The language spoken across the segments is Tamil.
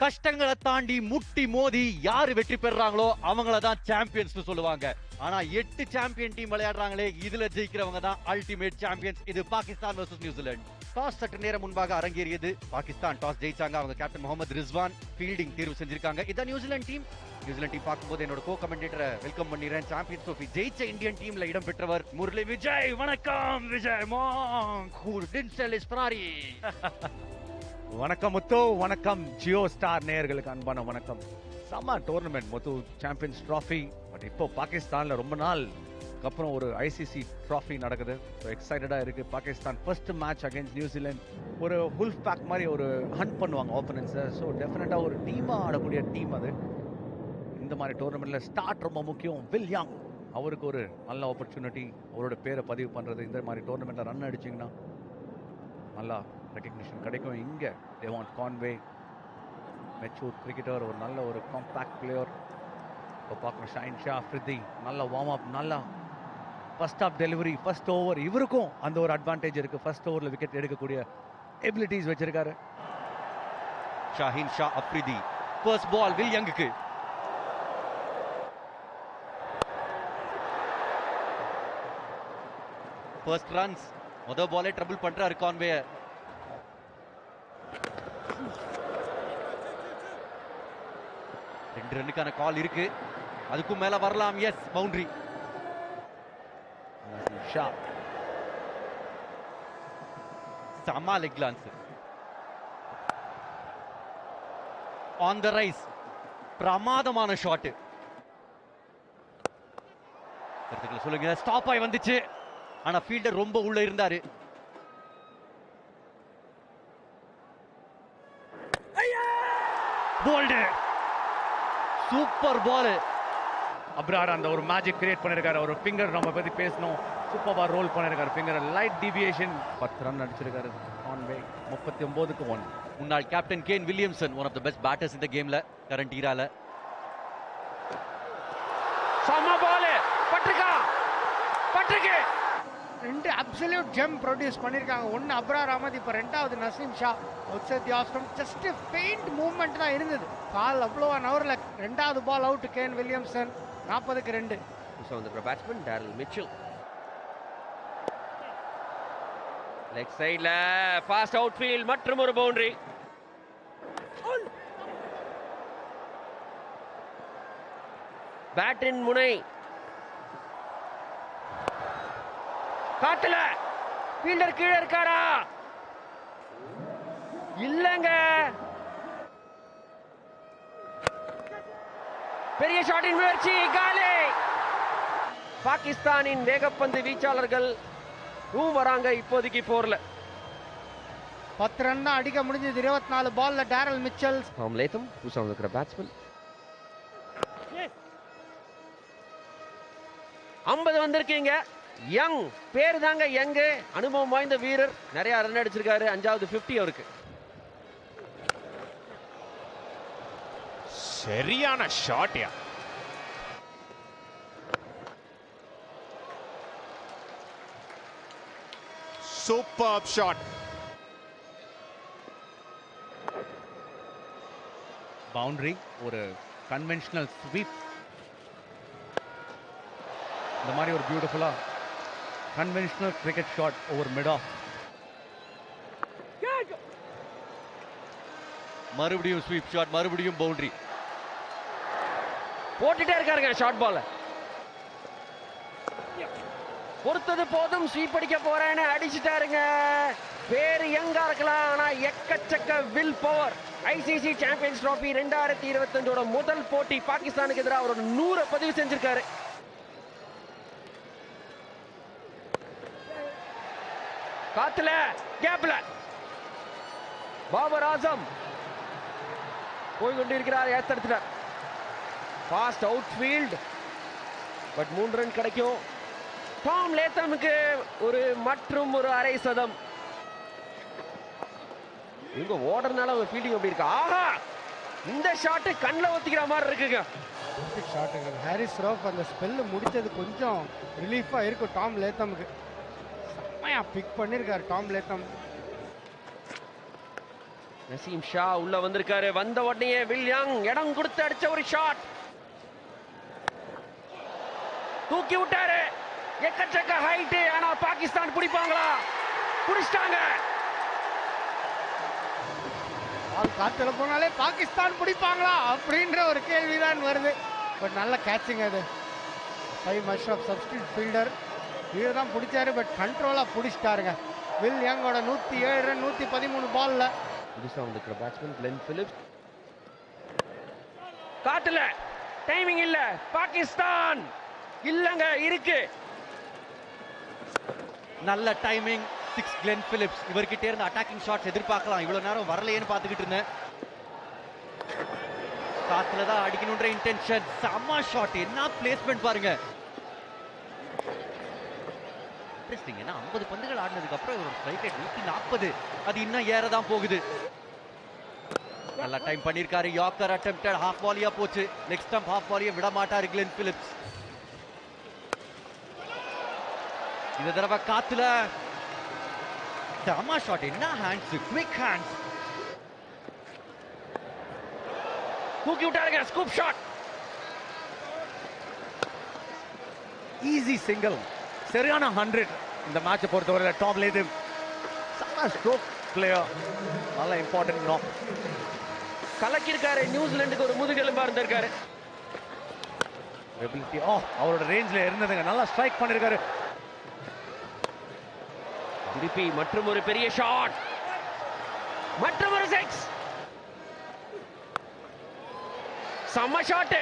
கஷ்டங்களை தாண்டி முட்டி மோதி யாரு வெற்றி பெறாங்களோ அவங்கள தான் சாம்பியன்ஸ் சொல்லுவாங்க. ஆனா 8 சாம்பியன் டீம் விளையாடுறாங்களே, இதுல ஜெயிக்கிறவங்க தான் அல்டிமேட் சாம்பியன்ஸ். இது பாகிஸ்தான் வர்சஸ் நியூசிலாந்து. டாஸ் சற்று நேரம் முன்பாக அரங்கேறியது. பாகிஸ்தான் டாஸ் ஜெயிச்சாங்க. அவங்க கேப்டன் முகமது ரிஸ்வான் ஃபீல்டிங் தேர்வு செஞ்சிருக்காங்க. இதான் நியூசிலாந்து டீம். நியூசிலாந்து டீம் பார்க்கும்போது என்னோட கோ கமெண்டேட்டரை வெல்கம் பண்ணிடுறேன். சாம்பியன்ஸ் ட்ரோஃபி ஜெயிச்ச இந்தியன் டீம்ல இடம் பெற்றவர் முரளி விஜய். வணக்கம் விஜய் மாங். Who didn't sell his Ferrari. வணக்கம் முத்து. வணக்கம் ஜியோ ஸ்டார் நேயர்களுக்கு அன்பான வணக்கம். செம்ம tournament Muthu, champions trophy. But இப்போ பாகிஸ்தான்ல ரொம்ப நாள் அப்புறம் ஒரு ஐசிசி ட்ராஃபி நடக்குது. ஸோ எக்ஸைட்டடாக இருக்கு. Pakistan first match against New Zealand ஒரு ஹுல்ஃப் பேக் மாதிரி ஒரு ஹண்ட் பண்ணுவாங்க ஆப்போனன்ஸை. ஸோ டெஃபினட்டாக ஒரு டீமாக ஆடக்கூடிய டீம் அது. இந்த மாதிரி டோர்னமெண்ட்ல ஸ்டார்ட் ரொம்ப முக்கியம். வில் யங் அவருக்கு ஒரு நல்ல ஆப்பர்ச்சுனிட்டி, அவரோட பேரை பதிவு பண்ணுறது. இந்த மாதிரி டோர்னமெண்ட்ல ரன் அடிச்சிங்கன்னா நல்லா ரெகக்னிஷன் கிடைக்கும். இங்கே டேவான் கான்வே மெச்சூர் கிரிக்கெட்டர், ஒரு நல்ல ஒரு காம்பேக்ட் பிளேயர். இப்போ பார்க்கணும் ஷாஹின் ஷா அஃப்ரிதி, நல்ல வார்ம் அப், நல்லா first off delivery, first over. இவருக்கும் அந்த ஒரு அட்வான்டேஜ் இருக்கு. ஃபர்ஸ்ட் ஓவரில் விக்கெட் எடுக்கக்கூடிய எபிலிட்டிஸ் வச்சிருக்காரு Shaheen Shah Afridi. First ball Will யங்குக்கு. First runs. முதல் பாலே ட்ரபிள் பண்றாரு கான்வே. ரெண்டு ரன்னுக்கான கால் இருக்கு. அதுக்கும் மேல வரலாம். S, boundary. ஷா சமா leg glance. On the rise. பிரமாதமான ஷாட். சொல்லுங்க. ஸ்டாப் ஆகி வந்துச்சு. ஆனா ஃபீல்டர் ரொம்ப உள்ள இருந்தாரு. போல்டு. சூப்பர் பால். அப்ரார் அந்த ஒரு மேஜிக் கிரியேட் பண்ணிருக்காரு. ஒரு ஃபிங்கர் நம்ம பத்தி பேசணும். சூப்பரா ரோல் பண்ணிருக்காரு. Finger light deviation. 10 ரன் அடிச்சிருக்காரு கான்வே. 39க்கு 1. முன்னாள் captain Kane Williamson, one of the best batters இந்த கேம்ல கரண்ட் ஈரால. சம பால். பட்ருக்கா பட்ருக்கு. ரெண்டு அப்சல்யூட் ஜெம் ப்ரொடியூஸ் பண்ணிருக்காங்க. ஒன்னு அப்ரார் அஹமத், இப்போ ரெண்டாவது Naseem Shah. Just paint movement தான் இருந்தது. கால் அவ்வளோவா நவரில். ரெண்டாவது பால் அவுட் கேன் வில்லியம்சன். 40க்கு 2. பேட்ஸ்மேன் டேரல் மிச்சல் லெக் சைடுல ஃபாஸ்ட் அவுட் ஃபீல்ட் மற்றும் ஒரு பவுண்டரி. பேட்டின் முனை காட்டல. ஃபீல்டர் கீழே இருக்காரா? இல்லங்க. பெரிய ஷாட்டின் முயற்சி, காலே. பாகிஸ்தானின் வேகப்பந்து வீச்சாளர்கள் வராங்க இப்போதைக்கு 4ல. 10 ரன் தான் அடிக்க முடிஞ்சது 24 பால்ல. Daryl Mitchell. டாம் லேத்தம் புதுசாக இருக்கிற பேட்ஸ்மேன். 50 வந்திருக்கீங்க. யங் பேர் தாங்க யங்கு. அனுபவம் வாய்ந்த வீரர். நிறைய ரன் அடிச்சிருக்காரு. 5வது 50 அவருக்கு. சரியான ஷாட். Super shot. பவுண்டரி, ஒரு கன்வென்ஷனல் ஸ்வீப். இந்த மாதிரி ஒரு பியூட்டிஃபுல்லா conventional cricket shot over mid off. மறுபடியும் ஸ்வீப் ஷாட், மறுபடியும் பவுண்டரி. போட்டுட்டே இருக்காருங்க ஷார்ட் பால். பொறுத்தது போதும், ஸ்வீப் அடிக்க போறேன்னு அடிச்சுட்டாருங்க. பேரு யங்கா இருக்கலாம், ஆனா எக்கச்சக்க will power. ICC champions trophy 2025 முதல் போட்டி பாகிஸ்தானுக்கு எதிராக ஒரு 100 பதிவு செஞ்சிருக்காரு. காத்துல கேப்ல பாபர் ஆசம் போய் கொண்டிருக்கிறார். ஏத்தெடுத்துட்டார். Fast outfield. But 3 run கிடைக்கும். டாம் லேத்தமுக்கு மற்றும் ஒரு அரை சதம். இவங்க ஓடுறதுனால ஒரு ஃபீல்டிங் எப்படி இருக்கு. ஆஹா, இந்த ஷாட் கண்ணில் ஒத்திக்கிற மாதிரி இருக்குங்க. ஹாரிஸ் ரவுஃப் அந்த ஸ்பெல் முடிச்சது கொஞ்சம் ரிலீஃபா இருக்கும் டாம் லேத்தமுக்கு. செம்மையா பிக் பண்ணிருக்காரு டாம் லேத்தம். நசீம் ஷா உள்ள வந்திருக்காரு. வந்த உடனே வில் யங் இடம் கொடுத்து அடிச்ச ஒரு ஷாட். தூக்கி விட்டாரு. எக்கச்சக்க ஹைட். ஆனா பாகிஸ்தான் பிடிப்பாங்களா? பிடிச்சிட்டாங்க. பால் காத்துல போனாலே பாகிஸ்தான் பிடிப்பாங்களா அப்படின்ற ஒரு கேள்விதான் வருது. பட் நல்ல கேட்சிங் அது. ஃபைம் அஷ்ரப் சப்ஸ்டியூட் ஃபீல்டர் இவர் தான் பிடிச்சாரு. பட் கண்ட்ரோலா பிடிச்சிட்டாருங்க. வில் யங்கோட 107 ரன் 113 பால்ல. புதுசா வந்திருக்கிற பேட்ஸ்மேன் கிளென் பிலிப்ஸ். காட்டல. டைமிங் இல்ல. பாகிஸ்தான் இல்லங்க இருக்கு. நல்ல டைமிங். 6 Glenn Phillips. இவர்கிட்ட இருந்து அட்டாக்கிங் ஷாட்ஸ் எதிர்பார்க்கலாம். இவ்வளவு நேரம் வரலையேன்னு பார்த்துக்கிட்டு இருந்தேன். காத்துல தான் அடிக்கணும்ன்ற இன்டென்ஷன். செம்ம ஷாட். என்ன பிளேஸ்மெண்ட் பாருங்க. இன்ட்ரெஸ்டிங். ஏன்னா 50 பந்துகள் ஆடினதுக்கு அப்புறம் இவரோட ஸ்ட்ரைக் ரேட் 140. அது இன்னும் ஏறதான் போகுது. நல்லா டைம் பண்ணிருக்காரு. Yorker attempted. ஹாஃப் வாலியா போச்சு. லெக் ஸ்டம்ப் ஹாஃப் வாலியா விட மாட்டாரு கிளென் பிலிப்ஸ். இந்த தடவை காத்துல செம்ம ஷாட். என்ன ஹேண்ட்ஸ். Quick hands. தூக்கி விட்டாருங்க. Scoop shot. Easy single. சரியான 100 இந்த மேட்சை பொறுத்தவரை. டாப் லேதிம் செம்ம ஸ்ட்ரோக் பிளேயர். நல்ல இம்பார்ட்டன்ட் நாக். கலக்கிருக்காரு. நியூசிலாந்துக்கு ஒரு முதுகெலும்பா இருந்திருக்காரு. எபிலிட்டி அவரோட ரேஞ்சில் இருந்ததுங்க. நல்லா ஸ்ட்ரைக் பண்ணிருக்காரு. திருப்பி மற்றும் ஒரு பெரிய ஷாட். மற்றும் ஒரு 6. செம்ம ஷாட்.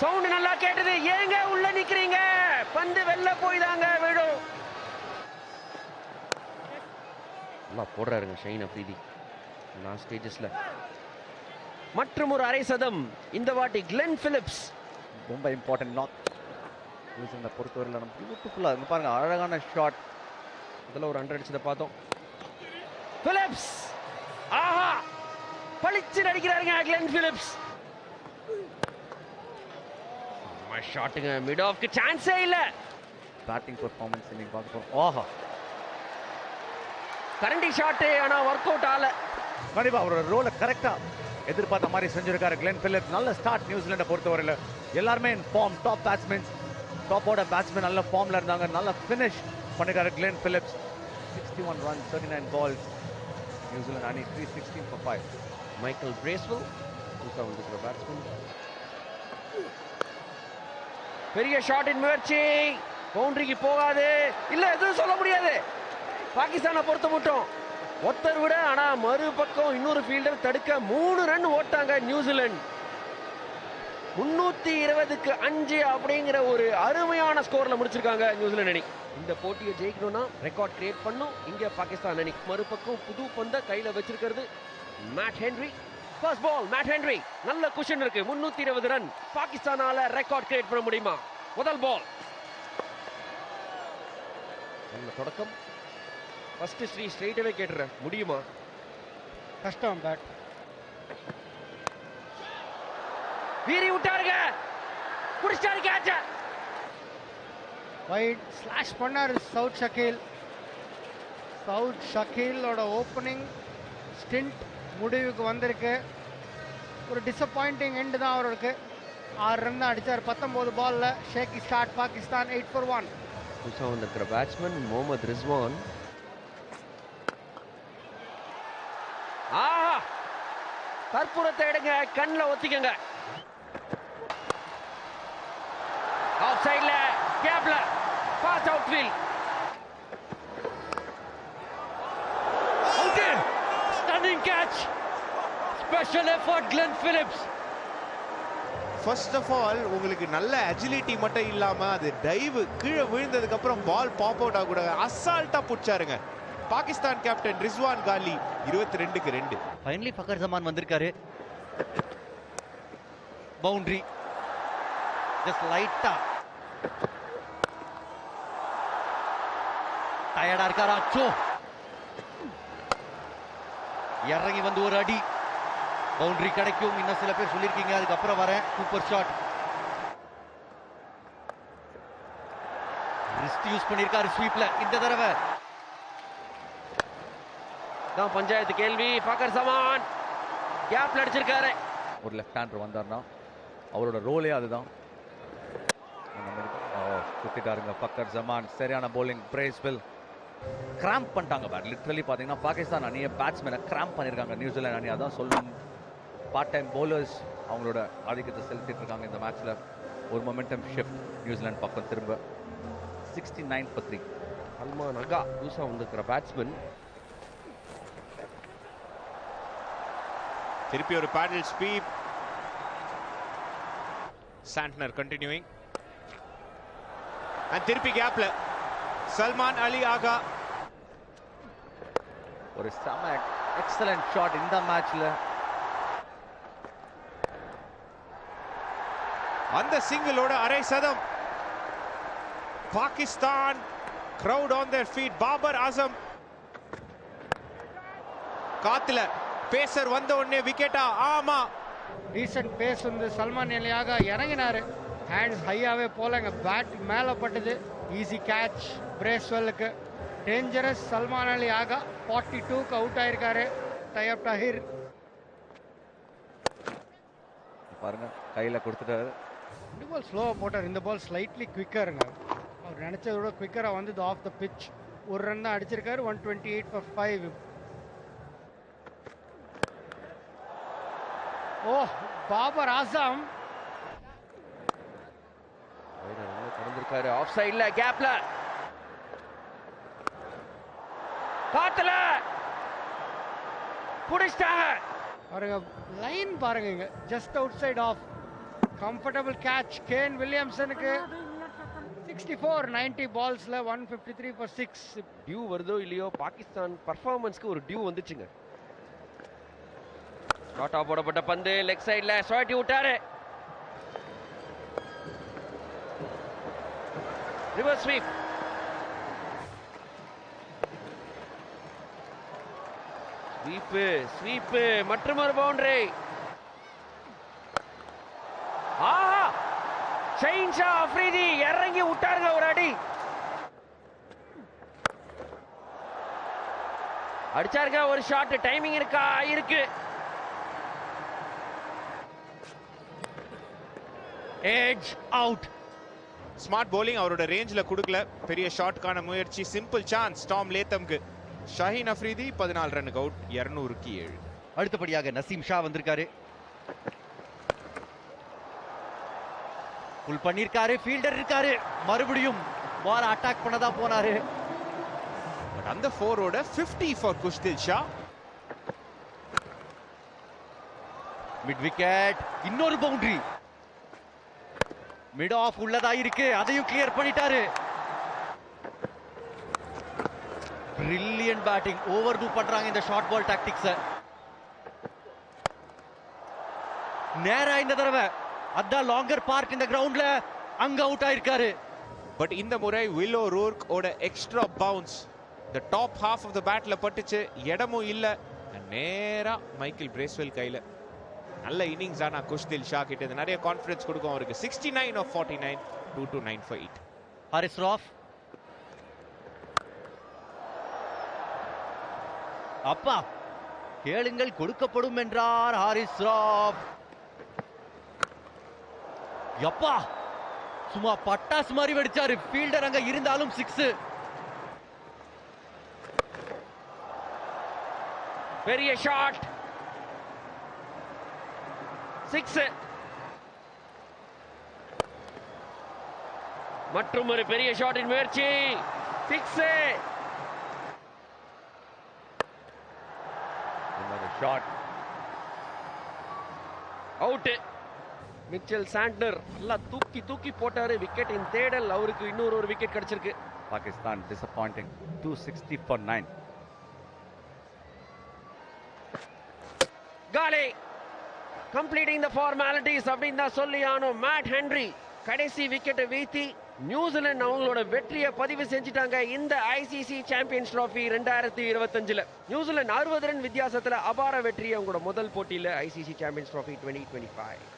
சவுண்ட் நல்லா கேட்டது. ஏங்க உள்ள நிக்கிறீங்க? பந்து வெளில போய் தாங்க விடும். நல்லா போடுறாருங்க ஷைன் அப்ரீதி லாஸ்ட் ஸ்டேஜஸ்ல. மற்றும் ஒரு அரை சதம் இந்த வாட்டி கிளென் பிலிப்ஸ். ரொம்ப இம்பார்ட்டன்ட் நாக். இந்த பொறுத்தவரையில் நம்ம பியூட்டிஃபுல்லாக இங்கே பாருங்க. அழகான ஷாட். அதில் ஒரு 100 அடிச்சதை பார்த்தோம். பிலிப்ஸ் ஆஹா பளிச்சு அடிக்கிறாருங்க கிளென் பிலிப்ஸ். ஷாட்டுங்க. மிட் ஆஃப்க்கு சான்ஸே இல்ல. பேட்டிங் பெர்ஃபார்மன்ஸ் இன்னைக்கு பார்க்க போறோம். ஆஹா கரண்டி ஷாட். ஆனா ஒர்க் அவுட் ஆகல. கண்டிப்பா அவரோட ரோலை கரெக்டா எதிர்பார்த்த மாதிரி செஞ்சிருக்காரு கிளென் பிலிப்ஸ். நல்ல ஸ்டார்ட் நியூசிலாண்டை பொறுத்தவரையில். எல்லாருமே ஃபார்ம். Top batsmen. டாப்போட பேட்ஸ்மேன் நல்ல ஃபார்ம்ல இருந்தாங்க. நல்ல ஃபினிஷ் பண்ணிருக்காரு கிளென் பிலிப்ஸ். 61 runs 39 balls. நியூசிலாந்து அணி 316 for 5. மைக்கேல் பிரேஸ்வெல் புதுசா வந்திருக்கிற பேட்ஸ்மேன். பெரிய ஷாட்டின் முயற்சி. பவுண்டரிக்கு போகாது. இல்ல எதுவும் சொல்ல முடியாது. பாகிஸ்தானை பொறுத்த மட்டும் ஒருத்தர் விட. ஆனா மறுபக்கம் இன்னொரு ஃபீல்டர் தடுக்க 3 ரன் ஓட்டாங்க நியூசிலாந்து. 320க்கு 5 அப்படிங்கிற ஒரு அருமையான ஸ்கோர்ல முடிச்சிருக்காங்க நியூசிலாந்து அணி. இந்த போட்டியை ஜெயிக்கணும்னா ரெக்கார்ட் கிரியேட் பண்ணும் இங்க பாகிஸ்தான் அணி. மறுபக்கம் புது பந்த கையில வச்சிருக்கிறது Matt Henry. First ball Matt Henry. நல்ல குஷன் இருக்கு. 320 ரன். பாகிஸ்தானால ரெக்கார்ட் கிரியேட் பண்ண முடியுமா? முதல் பால். நல்ல தொடக்கம். ஃபர்ஸ்ட் ஸ்ட்ரெயிட்டாவே கேட்டுறேன். முடியுமா? கஷ்டம். பேட் வீரி விட்டாருங்க. புடிச்சாரு கேட்ச. வைட் ஸ்லாஷ் பண்ணாரு சவுத் ஷக்கீல். சவுத் ஷக்கீலோட ஓப்பனிங் ஸ்டிண்ட் முடிவுக்கு வந்திருக்கு. ஒரு டிசப்பாயிண்டிங் எண்டு தான் அவருக்கு. 6 ரன் தான் அடிச்சார் 19 பால்ல. Shaky start. பாகிஸ்தான் 8 for 1. புதுசா வந்திருக்கிற பேட்ஸ்மேன் முகமது ரிஸ்வான். ஆஹா கற்பூரத்தை எடுங்க. கண்ணில் ஒத்திக்கங்க. ஆஃப் சைட்ல கேப்ல pass outfield. Stunning catch. Special effort Glenn Phillips. First of all உங்களுக்கு நல்ல அஜிலிட்டி மட்டும் இல்லாம அது டைவ் கீழே விழுந்ததுக்கு அப்புறம் பால் பாப் அவுட் ஆக கூட அசால்ட்டா புடிச்சாருங்க. பாகிஸ்தான் கேப்டன் ரிஸ்வான் காலி 22க்கு 2. ஃபைனலி ஃபக்கர் ஜமான் வந்திருக்காரு. பவுண்டரி. ஜஸ்ட் லைட்டா டயர்டா இருக்காரா? அச்சோ இறங்கி வந்து ஒரு அடி. பவுண்டரி கிடைக்கும். இன்னும் சில பேர் சொல்லியிருக்கீங்க. அதுக்கப்புறம் வரேன். Super shot. ரிஸ்ட் யூஸ் பண்ணிருக்காரு ஸ்வீப்ல இந்த தடவை. தான் பஞ்சாயத்து கேள்வி. ஃபக்கர் ஜமான் கேப்ல அடிச்சிருக்காரு. ஒரு லெஃப்ட் ஹேண்டர் வந்தார்னா அவரோட ரோலே அதுதான். குத்திட்டாருங்க ஃபக்கர் ஜமான். சரியான bowling. பிரேஸ்வெல் கிராம்ப் பண்ணிட்டாங்க பேட். லிட்ரலி பார்த்தீங்கன்னா பாகிஸ்தான் அணியை பேட்ஸ்மேனை கிராம்ப் பண்ணியிருக்காங்க நியூசிலாந்து அணி. அதான் சொல்லணும். பார்ட் டைம் பவுலர்ஸ் அவங்களோட ஆதிக்கத்தை செலுத்திட்டு இருக்காங்க இந்த மேட்ச்ல. ஒரு மொமெண்டம் ஷிஃப்ட் நியூசிலாந்து பக்கம் திரும்ப. 69 for 3. சல்மான் அகா புதுசா வந்திருக்கிற பேட்ஸ்மேன். திருப்பி ஒரு பேடல் ஸ்வீப். Santner continuing. அண்ட் திருப்பி கேப்ல சல்மான் அலி ஆகா. ஒரு செம எக்ஸலன்ட் ஷாட் இந்த மேட்ச்ல. அந்த சிங்கிளோட அரை சதம். Pakistan crowd on their feet. Babar Azam காத்துல பேசர் வந்த உடனே விக்கெட்டா? ஆமா, ரீசன்ட் பேஸ் வந்து சல்மான் அலியாக இறங்கினாரு. ஹேண்ட்ஸ் ஹையாவே போலங்க. பேட் மேலே பட்டது. ஈஸி கேட்ச் பிரேஸ்வெல்லுக்கு. டேஞ்சரஸ் சல்மான் அலி ஆகா 42க்கு அவுட் ஆயிருக்காரு. டைப் டஹீர் பாருங்க கையில கொடுத்துட்டாரு. இந்த பால் ஸ்லோவாக போட்டார். இந்த பால் ஸ்லைட்லி குவிக்கருங்க. அவர் நினைச்சதை விட குவிக்கராக வந்து ஆஃப் த பிச். ஒரு ரன் தான் அடிச்சிருக்காரு. 128 for 5. ஓ, பாபர் ஆசம் கடந்திருக்காரு. ஆஃப் சைட்ல கேப்ல காத்துல புடிச்சிட்டாங்க. பாருங்க லைன் பாருங்க. இங்க just outside off. Comfortable catch Kane வில்லியம்சனுக்கு. 64 90 பால்ஸ்ல 153 for 6. டியூ வருதோ இல்லையோ பாகிஸ்தான் பர்ஃபார்மன்ஸ்க்கு ஒரு டியூ வந்துச்சுங்க. ஷார்ட்டா போடப்பட்ட பந்து லெக் சைடுல சுழட்டி விட்டாரு. Reverse sweep. ஸ்வீப் மற்றும் ஒரு பவுண்டரி. ஆஹா, ஷைன்ஷா அஃப்ரிதி இறங்கி விட்டாருங்க ஒரு அடி. அடிச்சாருங்க ஒரு ஷாட். டைமிங் இருக்கா? இருக்கு. Edge out. ஸ்மார்ட் bowling அவரோட ரேஞ்சில கொடுக்கல. பெரிய ஷாட்கான முயற்சி. சிம்பிள் சான்ஸ் டாம் லேத்தம்க்கு. ஷஹீன் அஃப்ரிதி 14 ரன்னுக்கு அவுட். 200க்கு 7. அடுத்தபடியாக நசீம் ஷா வந்திருக்காரு. புல் பண்ணிருக்காரு. ஃபீல்டர் இருக்காரு. மறுபடியும் பால் அட்டாக் பண்ணதா போனாரு. பட் அந்த 4ஓட 50 for Khushdil Shah. Mid wicket. இன்னொரு பவுண்டரி. மிட் ஆஃப் உள்ளதா இருக்கு. அதையும் கிளியர் பண்ணிட்டாரு. Brilliant batting. ஓவர் டூ பண்றாங்க இந்த ஷார்ட் பால் டாக்டிக்ஸ். நேரா இந்த தடவை அதான் லாங்கர் பார்க் இந்த கிரவுண்ட்ல அங்க அவுட் ஆயிருக்காரு. பட் இந்த முறை வில்லோ ரூர்க் ஓட extra bounce the top half of the பேட்ல பட்டுச்சு. இடமும் இல்ல. நேரா மைக்கேல் பிரேஸ்வெல் கையில. நல்ல இன்னிங்ஸ் ஆனா குஷ்தில் ஷா கிட்ட இது நிறைய கான்ஃபிடன்ஸ் கொடுக்கும் அவருக்கு. 69 of 49. 2-9 for 8. Harris rough. அப்பா கேளுங்கள் கொடுக்கப்படும் என்றார் ஹாரிஸ் ராஃப். எப்பா சும்மா பட்டாசு மாதிரி வெடிச்சாரு. ஃபீல்டர் அங்க இருந்தாலும் 6. பெரிய ஷாட். 6. மற்றும் ஒரு பெரிய ஷாட்டின் முயற்சி. 6. Shot out. மிச்சல் சாண்ட்னர் நல்லா தூக்கி போட்டாரு. விக்கெட்டின் தேடல். அவருக்கு இன்னொரு ஒரு விக்கெட் கிடைச்சிருக்கு. பாகிஸ்தான் டிசப்பாயிண்டிங். 260 for 9. காலி கம்ப்ளீட்டிங் த ஃபார்மாலிட்டிஸ் அப்படின்னு தான் சொல்லி ஆனோம். மேட் ஹென்ரி கடைசி விக்கெட்டை வீழ்த்தி நியூசிலாந்து அவங்களோட வெற்றியை பதிவு செஞ்சுட்டாங்க இந்த ஐசிசி சாம்பியன்ஸ் டிராஃபி 2025. நியூசிலாந்து 60 ரன் வித்தியாசத்துல அபார வெற்றியை அவங்களோட முதல் போட்டியில ஐசிசி சாம்பியன்ஸ் டிராஃபி 2025.